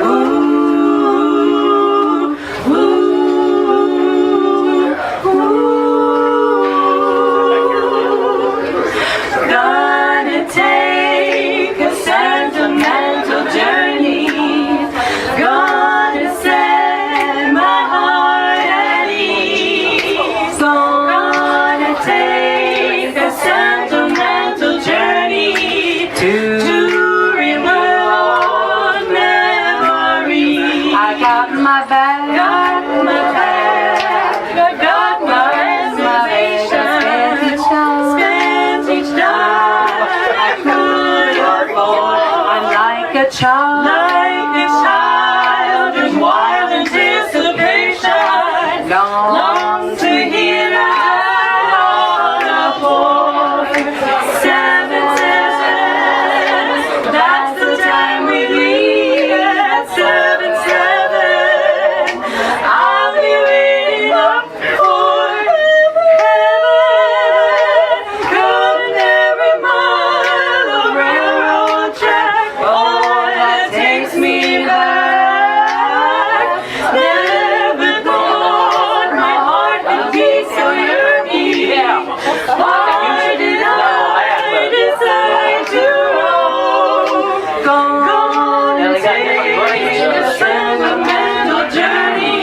ooh, ooh, ooh. Gonna take a sentimental journey. Gonna set my heart at ease. Gonna take a sentimental journey to remote memories. I got my bag, got my reservation. Spent each dime I could afford. I'm like a child in wild anticipation. Long to hear that on a board. 7-7, that's the time we leave at 7-7. I'll be waiting up for heaven. Cutting every mile of railroad track. Oh, that takes me back. Never thought my heart would be so yearning. Why did I decide to roam? Gonna take a sentimental journey.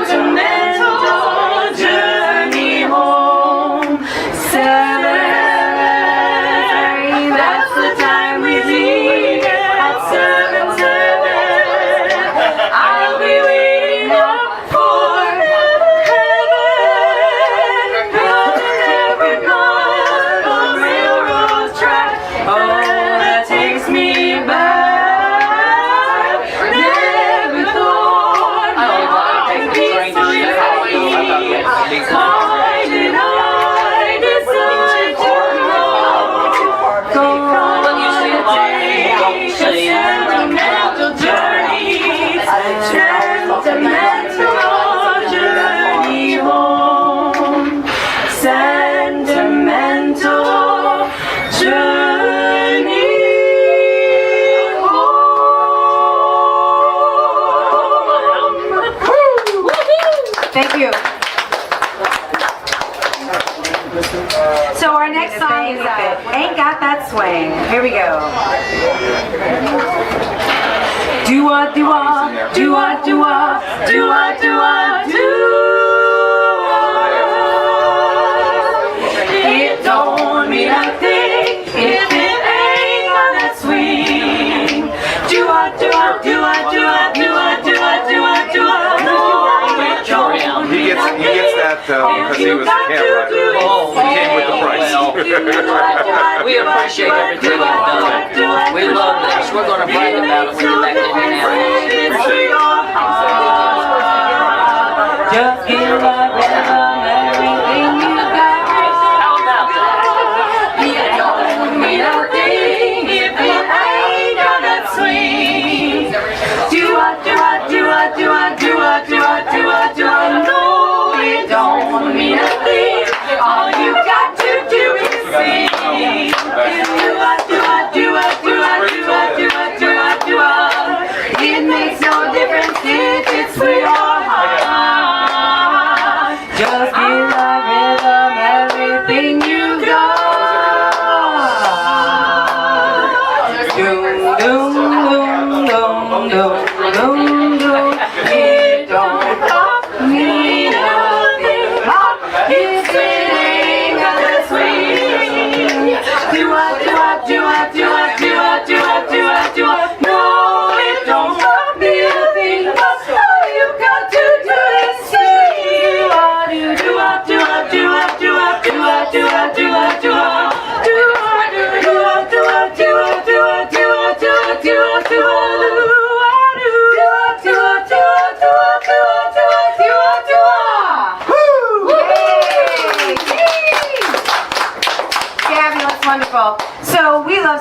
Sentimental journey home. 7, that's the time we leave at 7-7. I'll be waiting up for heaven. Cutting every mile of railroad track. Oh, that takes me back. Never thought my heart would be so yearning. Why did I decide to go? Gonna take a sentimental journey. Sentimental journey home. Sentimental journey home. Thank you. So our next song is Ain't Got That Swing. Here we go. Do-wah, do-wah, do-wah, do-wah, do-wah, do-wah, do-wah. It don't mean nothing if it ain't got that swing. Do-wah, do-wah, do-wah, do-wah, do-wah, do-wah, do-wah, do-wah. He gets that because he was a camp rider. Oh, He came with the price. we appreciate everything you've done. We love this. We're going to brag about it when you're back in here now. Just give up everything you got. How about that? It don't mean nothing if it ain't got that swing. Do-wah, do-wah, do-wah, do-wah, do-wah, do-wah, do-wah, do-wah. No, it don't mean nothing. All you got to do is sing. Do-wah, do-wah, do-wah, do-wah, do-wah, do-wah, do-wah, do-wah. It makes no difference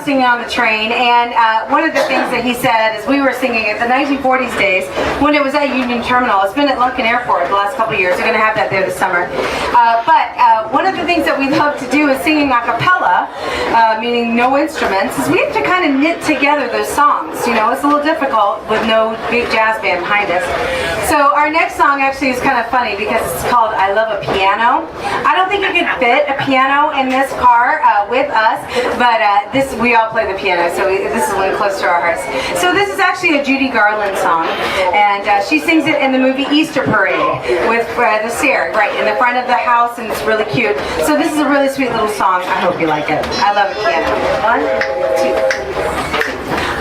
singing on the train, and one of the things that he said is we were singing at the 1940s days when it was at Union Terminal. It's been at Lunken Airport the last couple of years. They're going to have that there this summer. But one of the things that we love to do is singing a cappella, meaning no instruments, is we have to kind of knit together those songs. You know, it's a little difficult with no big jazz band behind us. So our next song actually is kind of funny because it's called I Love a Piano. I don't think you could fit a piano in this car with us, but we all play the piano, so this is a little close to our hearts. So this is actually a Judy Garland song, and she sings it in the movie Easter Parade with the stair right in the front of the house, and it's really cute. So this is a really sweet little song. I hope you like it. I love a piano. 1, 2.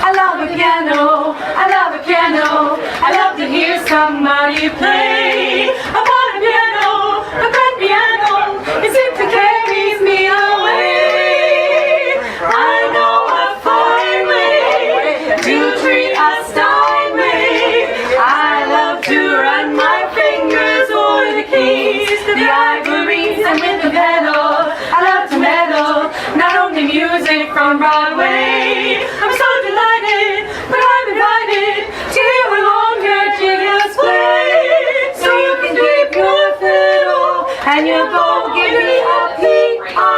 I love a piano, I love a piano, I love to hear somebody play. Upon a piano, a grand piano, it seems to carries me away. I know a fine way to treat a Steinway. I love to run my fingers o'er the keys, the ivories, and with the pedal, I love to meddle, not only music from Broadway. I'm so delighted, but I'm invited to hear a longer genius play. So you can keep your fiddle and your bow, give me a P-I-A-N-O-O-O.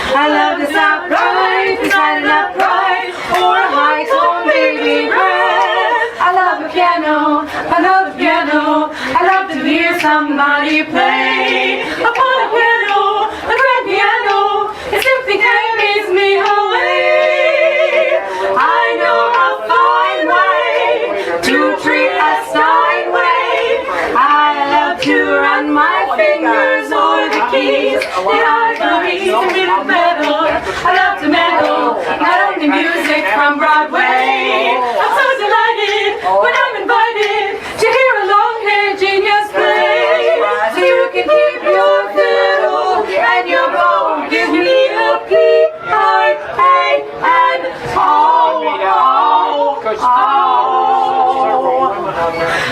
I love this upright, beside an upright, or a high tone baby breath. I love a piano, I love a piano, I love to hear somebody play. Upon a piano, a grand piano, it simply carries me away. I know a fine way to treat a Steinway. I love to run my fingers o'er the keys, the ivories, and with the metal. I love to meddle, not only music from Broadway. I'm so delighted when I'm invited to hear a long-haired genius play. So you can keep your fiddle and your bow, give me a P-I-A-N-O-O-O.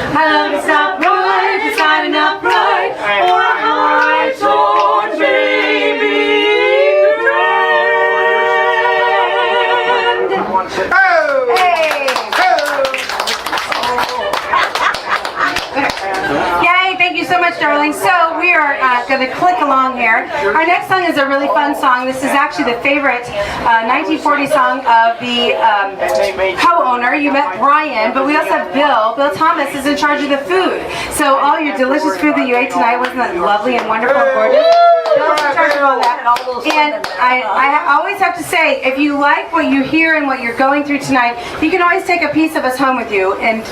I love to stop right beside an upright, or a high tone baby grand. Hey! Yay, thank you so much, darling. So we are going to click along here. Our next song is a really fun song. This is actually the favorite 1940 song of the co-owner. You met Brian, but we also have Bill. Bill Thomas is in charge of the food. So all your delicious food that you ate tonight, wasn't that lovely and wonderful and gorgeous? Bill's in charge of all that. And I always have to say, if you like what you hear and what you're going through tonight, you can always take a piece of us home with you. And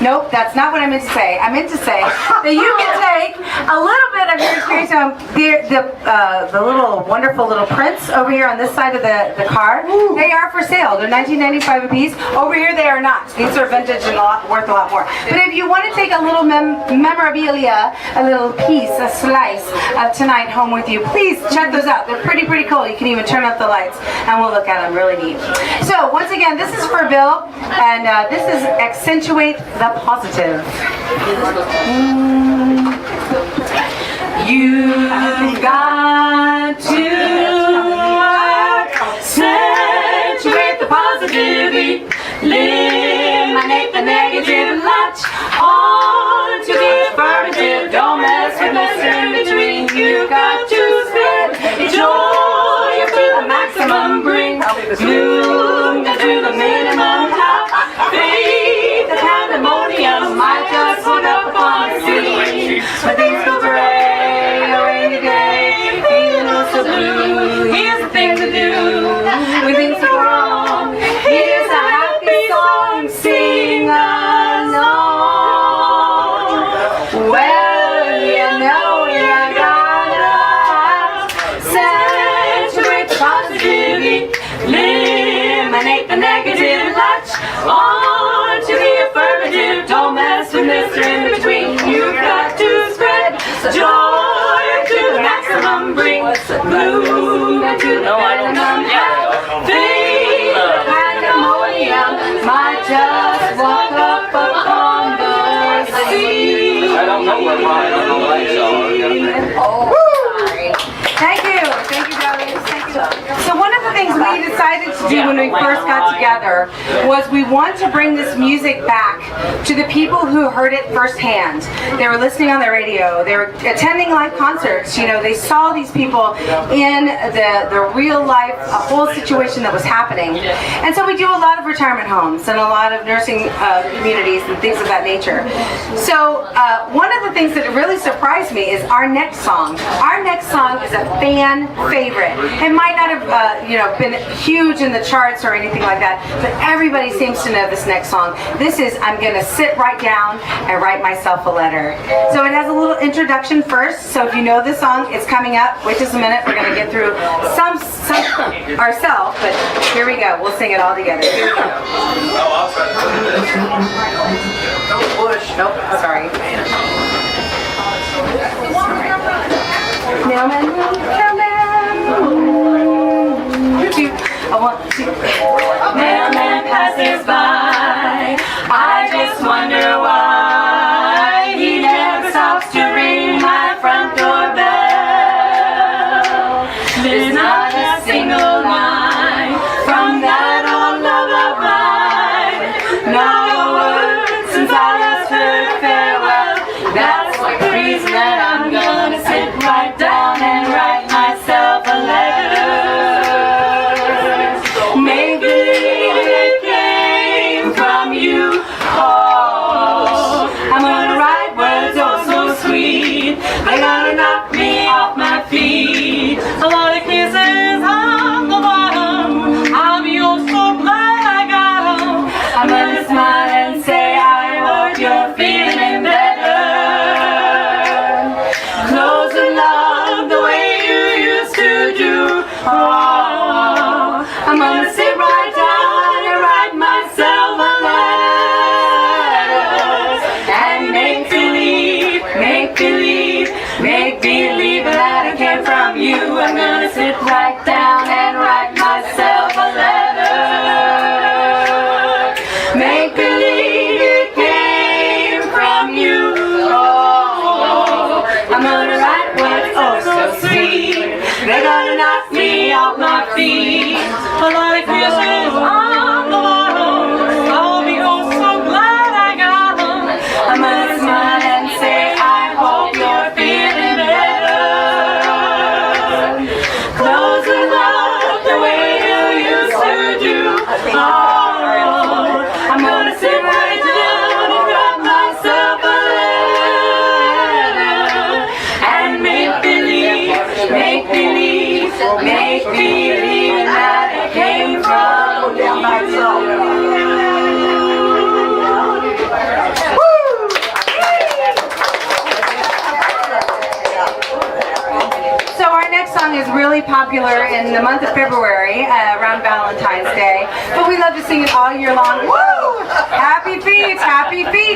nope, that's not what I meant to say. I meant to say that you can take a little bit of your experience home. The little wonderful little prints over here on this side of the car, they are for sale. They're $19.95 a piece. Over here they are not. These are vintage and worth a lot more. But if you want to take a little memorabilia, a little piece, a slice of tonight home with you, please check those out. They're pretty cool. You can even turn up the lights and we'll look at them. Really neat. So once again, this is for Bill, and this is Accentuate the Positive. You've got to accentuate the positivity, eliminate the negative, latch on to the affirmative, don't mess with mess in between. You've got to spread joy to the maximum, bring gloom to the minimum, have faith and pandemonium might just hold up on the scene. But things go gray, a rainy day, feeling oh so blue. Here's the thing to do when things go wrong. Here's a happy song, sing along. Well, you know you gotta accentuate the positivity, eliminate the negative, latch on to the affirmative, don't mess with Mr. In Between. You've got to spread joy to the maximum, bring bloom to the minimum, have faith and pandemonium might just walk up on the sea. I don't know where my lights are. to do when we first got together was we want to bring this music back to the people who heard it firsthand. They were listening on the radio, they were attending live concerts, you know, they saw these people in the real life, a whole situation that was happening. And so we do a lot of retirement homes and a lot of nursing communities and things of that nature. So one of the things that really surprised me is our next song. Our next song is a fan favorite. It might not have been huge in the charts or anything like that, but everybody seems to know this next song. This is I'm Gonna Sit Right Down and Write Myself a Letter. So it has a little introduction first, so if you know this song, it's coming up. Wait just a minute, we're gonna get through some ourselves, but here we go. We'll sing it all together. Here we go. Don't push. Nope, sorry. Mailman, Mailman passes by. I just wonder why he never stops to ring my front door bell. There's not a single line from that old love of mine. Not a word since I last heard farewell. That's the reason that I'm gonna sit right down and write myself a letter. They're gonna knock me off my feet. A lot of kisses on the bottom. I'll be oh so glad I got 'em. I'm gonna smile and say I hope you're feeling better. Close and love the way you used to do. Oh, I'm gonna sit right down and write myself a letter. And make believe that it came from you. I'm gonna sit right down and write myself a letter. Make believe it came from you. Oh, I'm gonna write what's oh so sweet. They're gonna knock me off my feet. A lot of kisses on the bottom. I'll be oh so glad I got 'em. I'm gonna smile and say I hope you're feeling better. Close and love the way you used to do. Oh, I'm gonna sit right down and write myself a letter. And make believe that it came from you. So our next song is really popular in the month of February, around Valentine's Day. But we love to sing it all year long. Woo! Happy feet,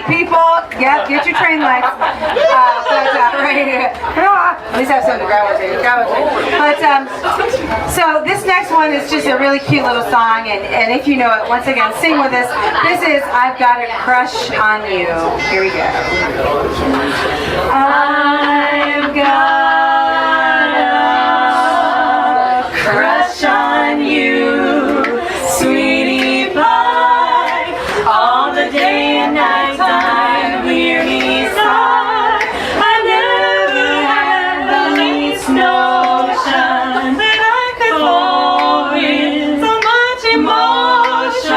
people. Yep, get your train lights. At least have something to grab with you. But so this next one is just a really cute little song, and if you know it, once again, sing with us. This is I've Got a Crush on You. Here we go. I've got a crush on you, sweetie pie. All the day and night time, hear me sigh. I never had the least notion that I could fall with so much emotion.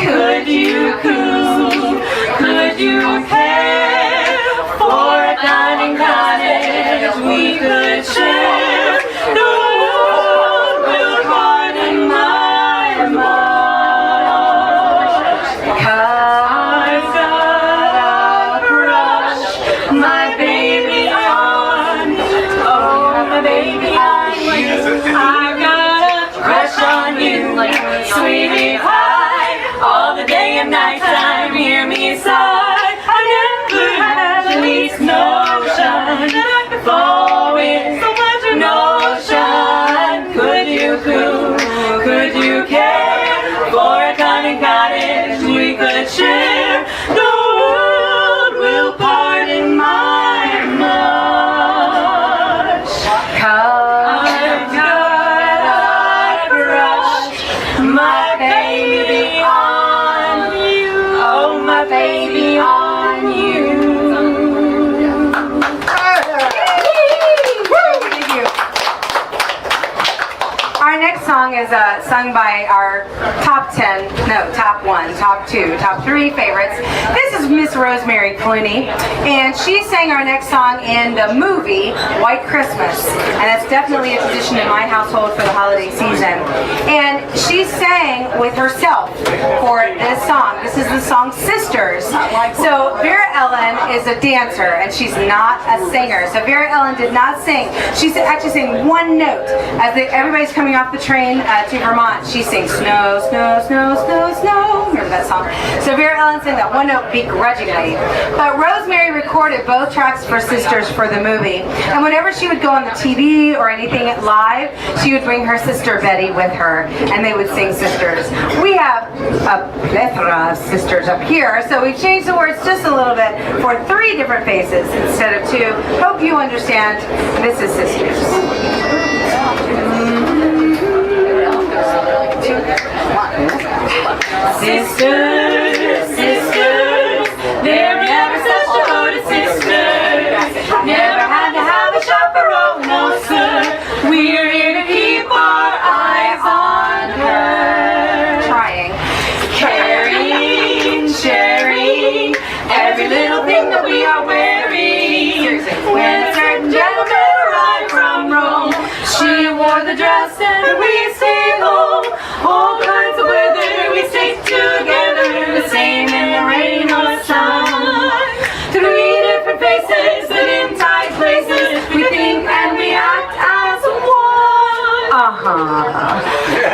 Could you coo? Could you care for a dining cottage we could share? The world will pardon my much. I've got a crush, my baby on. Oh, my baby on you. I've got a crush on you, sweetie pie. All the day and night time, hear me sigh. I never had the least notion that I could fall with so much emotion. Could you coo? Could you care for a cunning cottage we could share? The world will pardon my much. I've got a crush, song is sung by our top 10, no, top 1, top 2, top 3 favorites. This is Miss Rosemary Clooney, and she sang our next song in the movie White Christmas, and that's definitely a tradition in my household for the holiday season. And she sang with herself for this song. This is the song Sisters. So Vera Ellen is a dancer, and she's not a singer. So Vera Ellen did not sing. She actually sang one note. As everybody's coming off the train to Vermont, she sings snow, snow, snow, snow, snow. Remember that song? So Vera Ellen sang that one note begrudgingly. But Rosemary recorded both tracks for Sisters for the movie. And whenever she would go on the TV or anything live, she would bring her sister Betty with her, and they would sing Sisters. We have a plethora of sisters up here, so we changed the words just a little bit for 3 different faces instead of 2. Hope you understand. This is Sisters. Sisters, sisters, there never such devoted sisters. Never had to have a chaperone, no sir. We're here to keep our eyes on her. Trying. Caring, sharing, every little thing that we are wearing. When a certain gentleman arrived from Rome, she wore the dress and we stayed home. All kinds of weather, we stayed together, the same in the rain or sun. 3 different faces, but in tight places, we think and we act as one.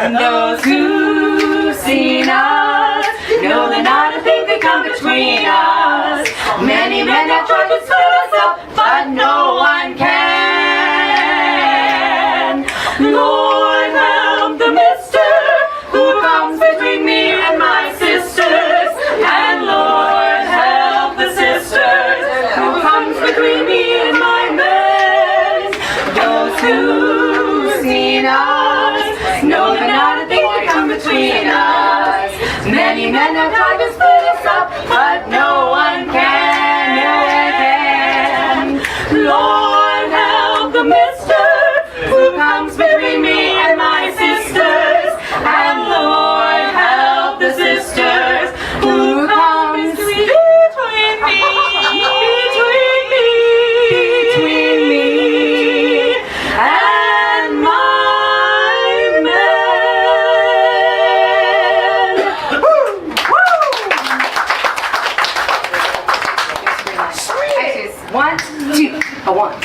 And those who've seen us know that not a thing could come between us. Many men have tried to split us up, but no one can. Lord, help the mister who comes between me and my sisters. And Lord, help the sisters who comes between me and my men. Those who've seen us know that not a thing can come between us. Many men have tried to split us up, but no one can. Lord, help the mister who comes between me and my sisters. And Lord, help the sisters who comes between me and my men. One,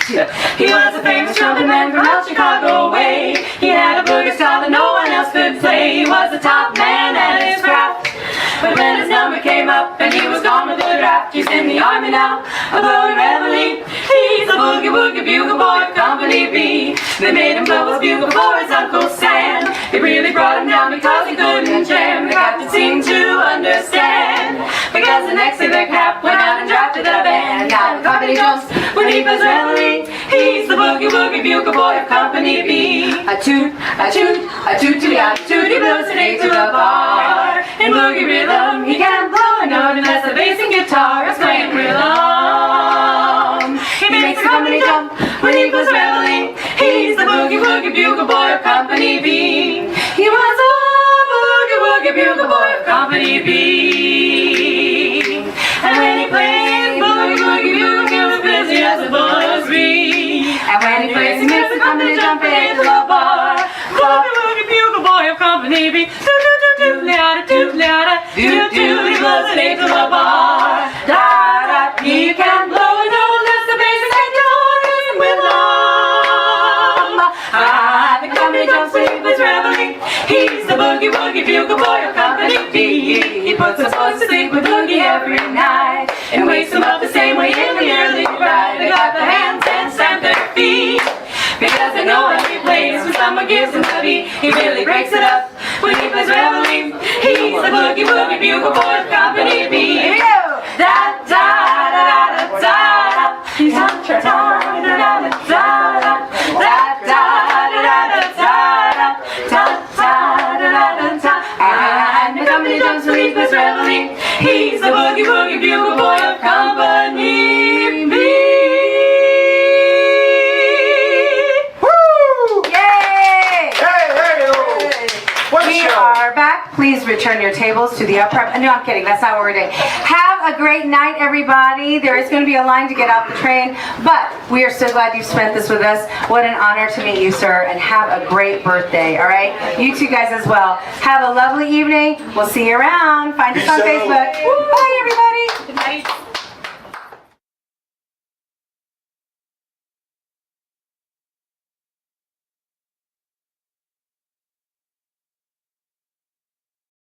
two. He was a famous trumpet man from out Chicago way. He had a boogie style that no one else could play. He was the top man at his craft. But when his number came up and he was gone with the draft, he's in the army now, a blowing reveille. He's a boogie woogie bugle boy of Company B. They made him blow his bugle for his Uncle Sam. It really brought him down because he couldn't jam. The captain seemed to understand, because the next day their cap went out and drafted the band. Now the company jumps when he plays reveille. He's the boogie woogie bugle boy of Company B. A toot, a toot, a toot to the attitude. He blows an 8 to the bar. In boogie rhythm, he can't blow a note unless the bass and guitar is playing rhythm. He makes the company jump when he plays reveille. He's the boogie woogie bugle boy of Company B. He was a boogie woogie bugle boy of Company B. And when he played boogie woogie bugle, he was busy as a buzzbee. And when he plays, he makes the company jump into the bar. Boogie woogie bugle boy of Company B. He blows an 8 to the bar. Da-da, he can blow a note unless the bass and guitar is with him. The company jumps when he plays reveille. He's the boogie woogie bugle boy of Company B. He puts us boys to sleep with boogie every night and wakes them up the same way in the early ride. They got their hands and stamp their feet because they know how he plays. When someone gives him the beat, he really breaks it up when he plays reveille. He's the boogie woogie bugle boy of Company B. Here we go. Da da da da da da. Da da da da da da. Da da da da da da. Da da da da da. And the company jumps when he plays reveille. He's the boogie woogie bugle boy of Company B. Yay! Hey, hey, oh. return your tables to the upright. No, I'm kidding. That's not what we're doing. Have a great night, everybody. There is going to be a line to get off the train, but we are so glad you spent this with us. What an honor to meet you, sir, and have a great birthday, all right? You two guys as well. Have a lovely evening. We'll see you around. Find us on Facebook. Bye, everybody. Good night.